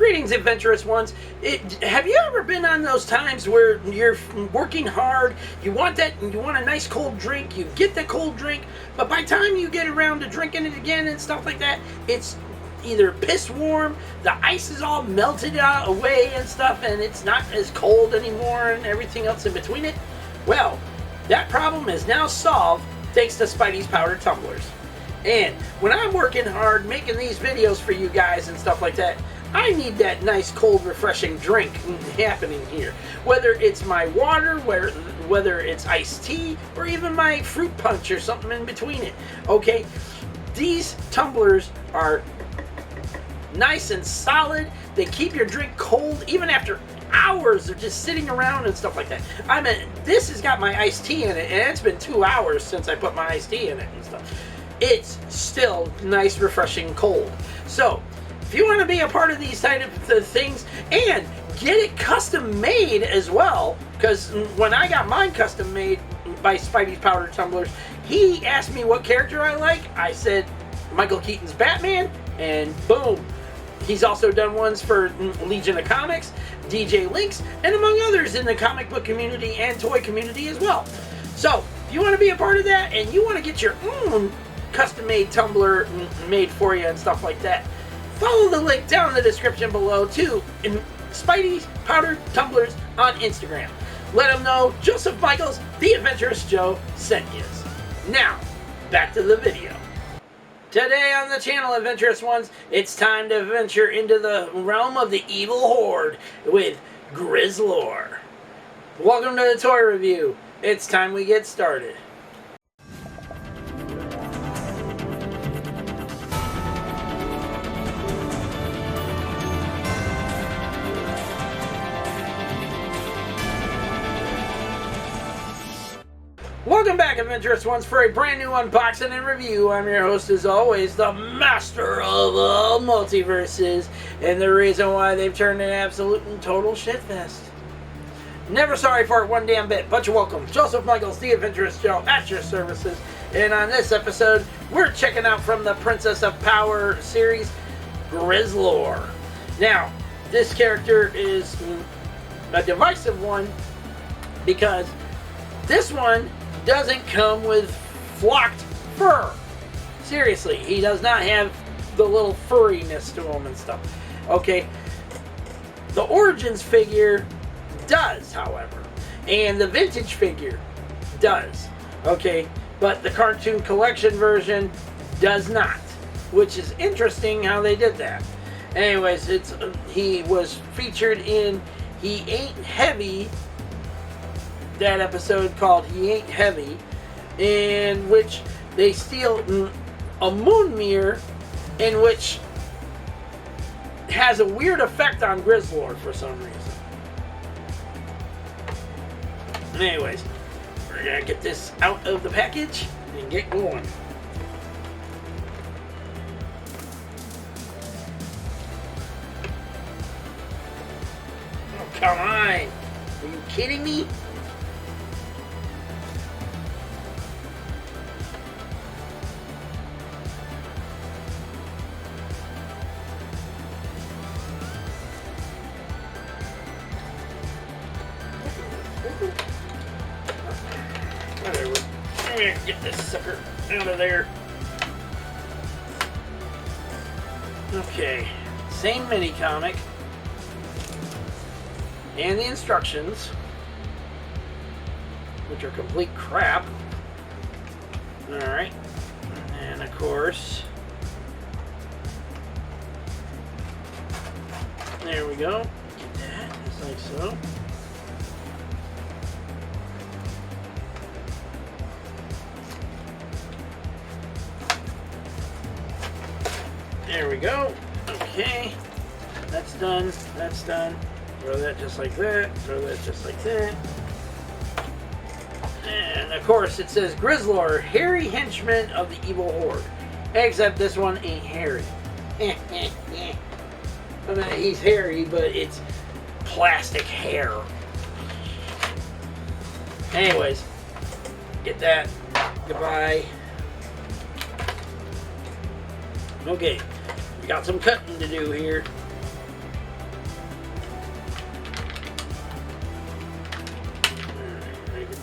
Greetings, adventurous ones. Have you ever been on those times where you're working hard, you want a nice cold drink, you get the cold drink, but by the time you get around to drinking it again and stuff like that, it's either piss warm, the ice is all melted away and stuff, and it's not as cold anymore and everything else in between it? Well, that problem is now solved thanks to Spidey's powder tumblers. And when I'm working hard making these videos for you guys and stuff like that, I need that nice cold refreshing drink happening here. Whether it's my water, whether it's iced tea, or even my fruit punch or something in between it. Okay, these tumblers are nice and solid. They keep your drink cold even after hours of just sitting around and stuff like that. I mean, this has got my iced tea in it, and it's been 2 hours since I put my iced tea in it and stuff. It's still nice, refreshing, cold. So, if you want to be a part of these type of things and get it custom made as well, because when I got mine custom made by Spidey's Powder Tumblers, he asked me what character I like. I said Michael Keaton's Batman, and boom. He's also done ones for Legion of Comics, DJ Lynx, and among others in the comic book community and toy community as well. So, if you want to be a part of that and you want to get your own custom-made tumbler made for you and stuff like that, follow the link down in the description below to Spidey's Powder Tumblers on Instagram. Let them know Joseph Michaels, the Adventurous Joe, sent you. Now, back to the video. Today on the channel, Adventurous Ones, it's time to venture into the realm of the evil horde with Grizzlor. Welcome to the toy review. It's time we get started. Welcome back, Adventurous Ones, for a brand new unboxing and review. I'm your host, as always, the master of all multiverses, and the reason why they've turned an absolute and total shitfest. Never sorry for it one damn bit, but you're welcome. Joseph Michaels, the Adventurous Joe, at your services. And on this episode, we're checking out from the Princess of Power series, Grizzlor. Now, this character is a divisive one because this one doesn't come with flocked fur. Seriously, he does not have the little furriness to him and stuff. Okay, the Origins figure does, however, and the vintage figure does. Okay, but the cartoon collection version does not, which is interesting how they did that. Anyways, he was featured in He Ain't Heavy, that episode called He Ain't Heavy, in which they steal a moon mirror, in which has a weird effect on Grizzlor for some reason. Anyways, we're gonna get this out of the package and get going. Oh, come on! Are you kidding me? Whatever. I'm gonna get this sucker out of there. Okay. Same mini comic. And the instructions, which are complete crap. Alright. And of course, there we go. Get that, just like so. There we go. Okay. That's done. That's done. Throw that just like that. Throw that just like that. And of course it says Grizzlor, hairy henchman of the evil horde. Except this one ain't hairy. I mean, he's hairy, but it's plastic hair. Anyways, get that. Goodbye. Okay, we got some cutting to do here.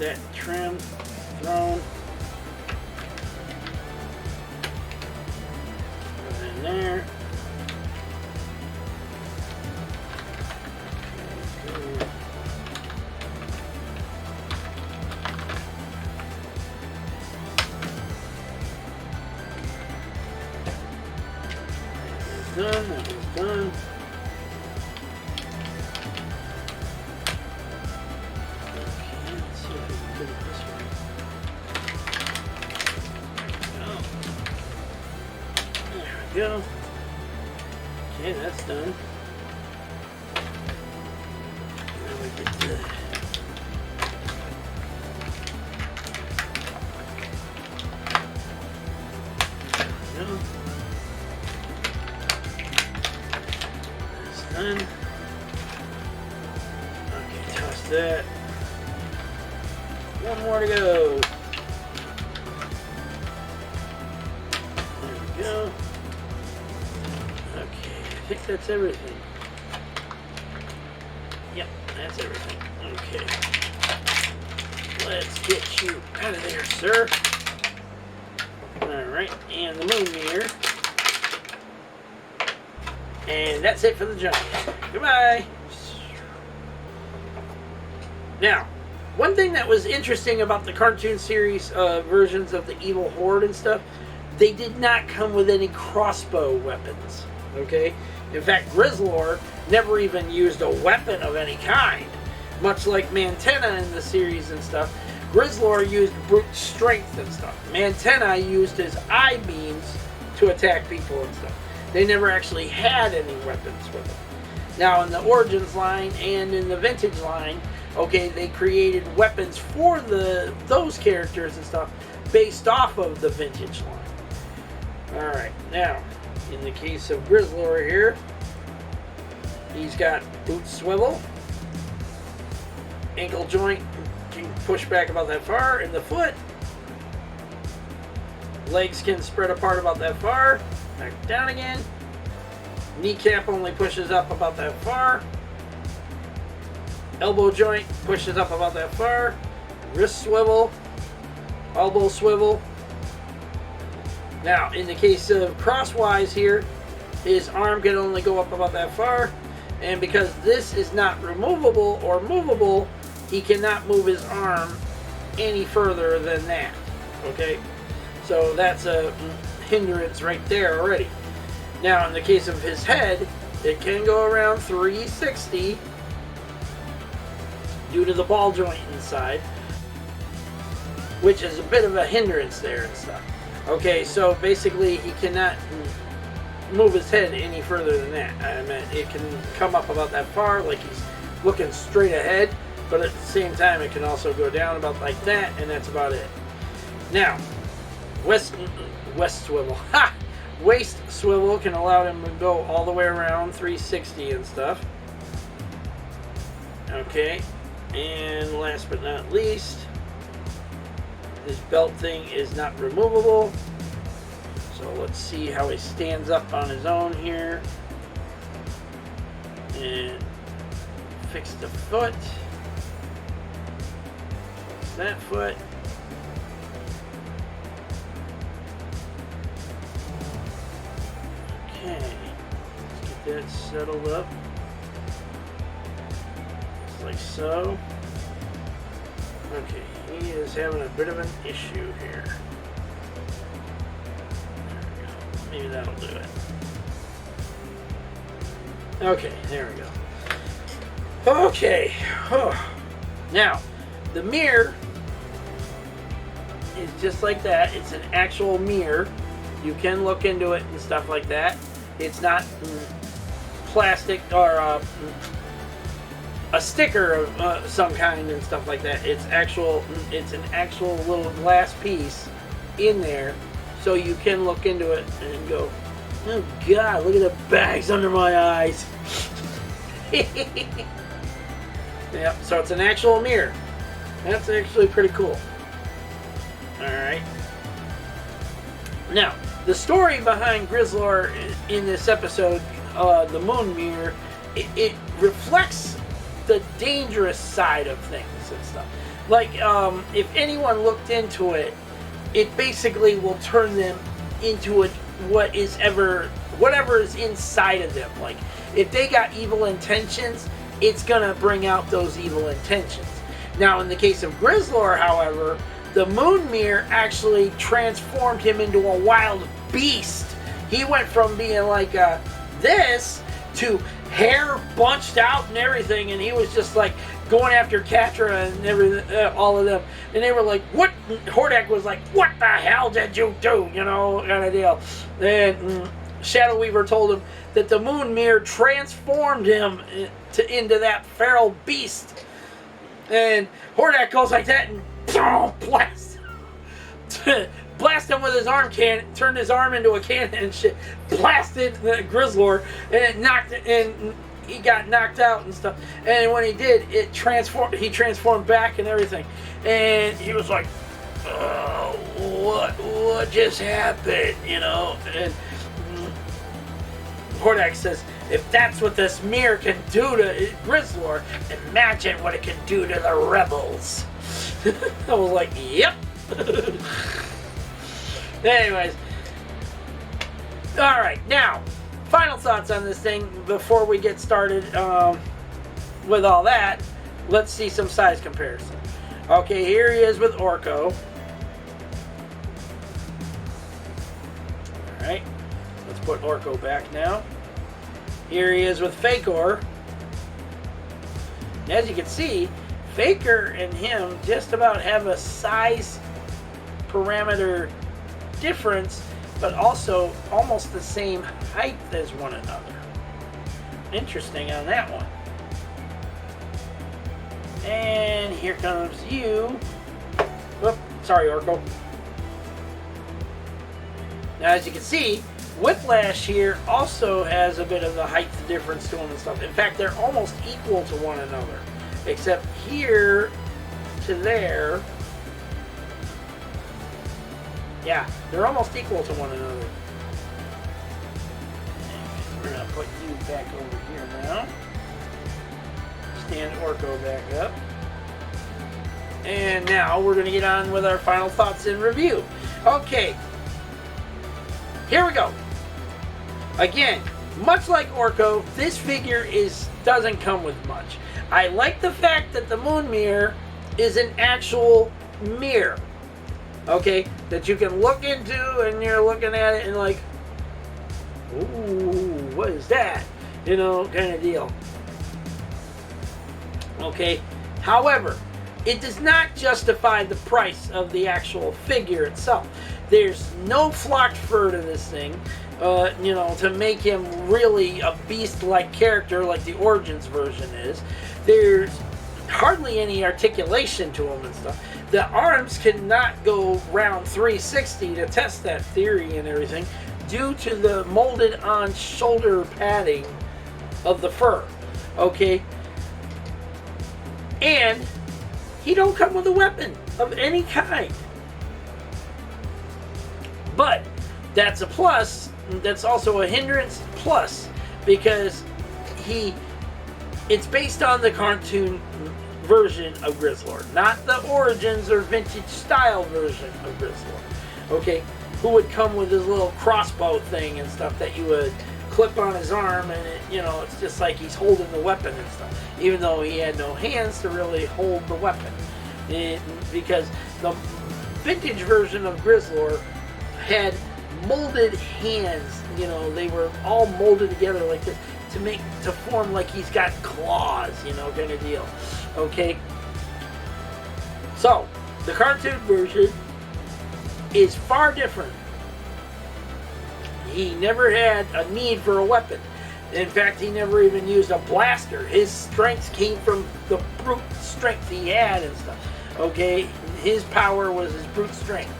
that trim thrown. Put it in there. Done, that was done. Okay, let's see if we can do it this way. There we go. Okay, that's done. Now we get the done. Okay, toss that. One more to go. There we go. Okay, I think that's everything. Yep, that's everything. Okay. Let's get you out of there, sir. Alright, and the moon mirror. And that's it for the jump. Goodbye. Now, one thing that was interesting about the cartoon series versions of the evil horde and stuff, they did not come with any crossbow weapons. Okay? In fact, Grizzlor never even used a weapon of any kind. Much like Mantenna in the series and stuff, Grizzlor used brute strength and stuff. Mantenna used his eye beams to attack people and stuff. They never actually had any weapons with them. Now, in the Origins line and in the Vintage line, okay, they created weapons for those characters and stuff based off of the Vintage line. Alright, now, in the case of Grizzlor here, he's got boot swivel, ankle joint, can push back about that far, in the foot, legs can spread apart about that far, back down again. Kneecap only pushes up about that far. Elbow joint pushes up about that far. Wrist swivel. Elbow swivel. Now, in the case of crosswise here, his arm can only go up about that far. And because this is not removable or movable, he cannot move his arm any further than that. Okay? So that's a hindrance right there already. Now, in the case of his head, it can go around 360 due to the ball joint inside, which is a bit of a hindrance there and stuff. Okay, so basically he cannot move his head any further than that. I mean, it can come up about that far, like he's looking straight ahead, but at the same time it can also go down about like that, and that's about it. Now, west swivel. Ha! Waist swivel can allow him to go all the way around 360 and stuff. Okay, and last but not least, this belt thing is not removable. So let's see how he stands up on his own here. And fix the foot. Fix that foot. Okay, let's get that settled up, just like so. Okay, he is having a bit of an issue here. There we go. Maybe that'll do it. Okay, there we go. Okay, now the mirror is just like that. It's an actual mirror. You can look into it and stuff like that. It's not plastic or a sticker of some kind and stuff like that. It's actual. It's an actual little glass piece in there, so you can look into it and go, "Oh God, look at the bags under my eyes." Yep. So it's an actual mirror. That's actually pretty cool. All right. Now, the story behind Grizzlor in this episode, the Moon Mirror, it reflects the dangerous side of things and stuff. Like, if anyone looked into it, it basically will turn them into whatever is inside of them. Like, if they got evil intentions, it's gonna bring out those evil intentions. Now, in the case of Grizzlor, however, the moon mirror actually transformed him into a wild beast. He went from being like this to hair bunched out and everything, and he was just like going after Catra and everything, all of them. And they were like, "What?" Hordak was like, "What the hell did you do?" You know, kind of deal. And Shadow Weaver told him that the moon mirror transformed him into that feral beast. And Hordak goes like that and blast him with his arm cannon, turned his arm into a cannon and shit, blasted the Grizzlor, and it knocked it, and he got knocked out and stuff. And when he did, he transformed back and everything. And he was like, what just happened, you know? And Hordak says, if that's what this mirror can do to Grizzlor, imagine what it can do to the rebels. I was like, yep. Anyways. Alright, now, final thoughts on this thing before we get started with all that. Let's see some size comparison. Okay, here he is with Orko. Alright, let's put Orko back now. Here he is with Fakor. As you can see, Faker and him just about have a size parameter difference, but also almost the same height as one another. Interesting on that one. And here comes you. Whoop, sorry, Orko. Now, as you can see, Whiplash here also has a bit of a height difference to them and stuff. In fact, they're almost equal to one another. Except here to there. Yeah, they're almost equal to one another. And we're going to put you back over here now. Stand Orko back up. And now we're going to get on with our final thoughts and review. Okay. Here we go. Again, much like Orko, this figure doesn't come with much. I like the fact that the moon mirror is an actual mirror. Okay, that you can look into and you're looking at it and like, ooh, what is that? You know, kind of deal. Okay, however, it does not justify the price of the actual figure itself. There's no flocked fur to this thing, you know, to make him really a beast-like character like the Origins version is. There's hardly any articulation to him and stuff. The arms cannot go round 360 to test that theory and everything due to the molded-on shoulder padding of the fur. Okay? And he don't come with a weapon of any kind. But that's a plus. That's also a hindrance plus, because it's based on the cartoon version of Grizzlor, not the Origins or vintage style version of Grizzlor. Okay, who would come with his little crossbow thing and stuff that you would clip on his arm, and it, you know, it's just like he's holding the weapon and stuff, even though he had no hands to really hold the weapon. Because the vintage version of Grizzlor had molded hands, you know, they were all molded together like this to form like he's got claws, you know, kind of deal. Okay, so the cartoon version is far different. He never had a need for a weapon. In fact, he never even used a blaster. His strength came from the brute strength he had and stuff. Okay, his power was his brute strength.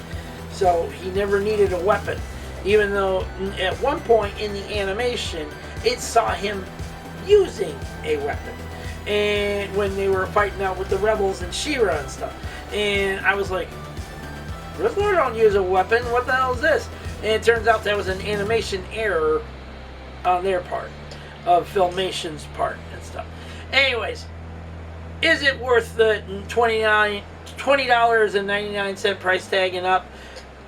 So he never needed a weapon. Even though at one point in the animation, it saw him using a weapon. And when they were fighting out with the rebels and She-Ra and stuff. And I was like, Grizzlor don't use a weapon, what the hell is this? And it turns out that was an animation error on their part, of Filmation's part and stuff. Anyways, is it worth the $29 $20.99 price tag and up,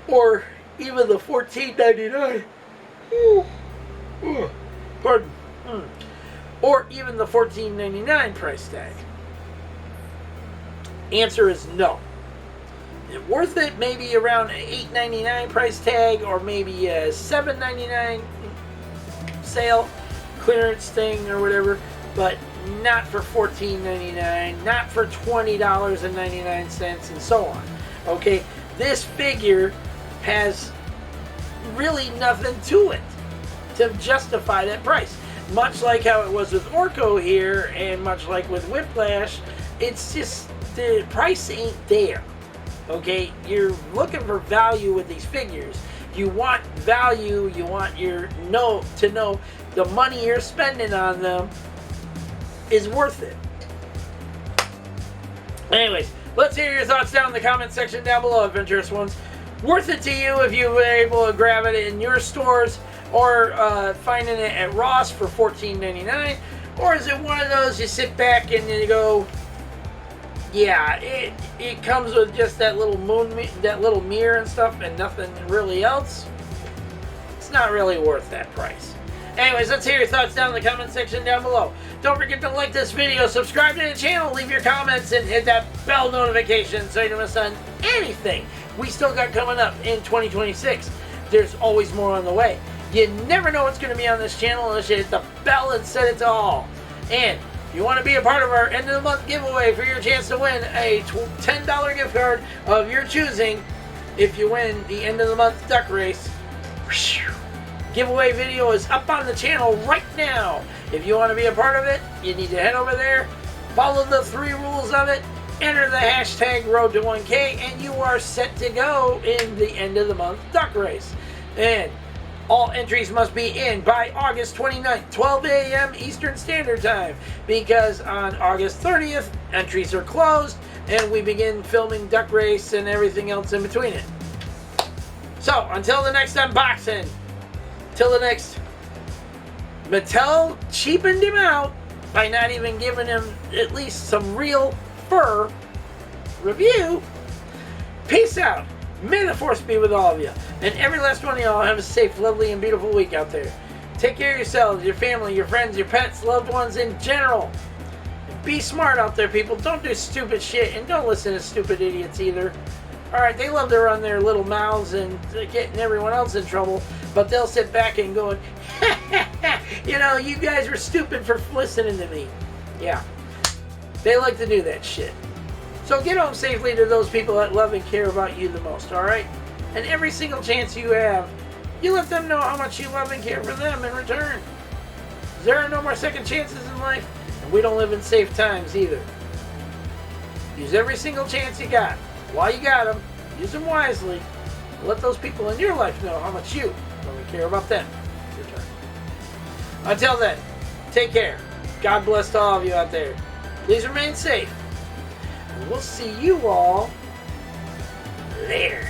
or even the $14.99. Pardon. Or even the $14.99 price tag? Answer is no. Worth it, maybe around an $8.99 price tag, or maybe a $7.99 sale clearance thing or whatever, but not for $14.99, not for $20.99, and so on. Okay, this figure has really nothing to it to justify that price. Much like how it was with Orko here, and much like with Whiplash, it's just the price ain't there. Okay, you're looking for value with these figures. You want value. You want to know the money you're spending on them is worth it. Anyways, let's hear your thoughts down in the comment section down below, Adventurous Ones. Worth it to you if you were able to grab it in your stores, or finding it at Ross for $14.99, or is it one of those you sit back and you go, yeah, it comes with just that little mirror and stuff, and nothing really else? It's not really worth that price. Anyways, let's hear your thoughts down in the comment section down below. Don't forget to like this video, subscribe to the channel, leave your comments, and hit that bell notification so you don't miss on anything we still got coming up in 2026. There's always more on the way. You never know what's going to be on this channel unless you hit the bell and set it to all. And if you want to be a part of our end of the month giveaway for your chance to win a $10 gift card of your choosing, if you win the end of the month duck race, giveaway video is up on the channel right now. If you want to be a part of it, you need to head over there, follow the 3 rules of it, enter the hashtag road to 1K, and you are set to go in the end of the month duck race. And all entries must be in by August 29th, 12 a.m. Eastern Standard Time, because on August 30th, entries are closed, and we begin filming duck race and everything else in between it. So, until the next unboxing, till the next Mattel cheapened him out by not even giving him at least some real fur review. Peace out. May the force be with all of you. And every last one of y'all have a safe, lovely, and beautiful week out there. Take care of yourselves, your family, your friends, your pets, loved ones in general. And be smart out there, people. Don't do stupid shit, and don't listen to stupid idiots either. Alright, they love to run their little mouths and getting everyone else in trouble, but they'll sit back and go, you know, you guys were stupid for listening to me. Yeah. They like to do that shit. So get home safely to those people that love and care about you the most, alright? And every single chance you have, you let them know how much you love and care for them in return. There are no more second chances in life, and we don't live in safe times either. Use every single chance you got. While you got them, use them wisely. Let those people in your life know how much you love and care about them in return. Until then, take care. God bless to all of you out there. Please remain safe. We'll see you all later.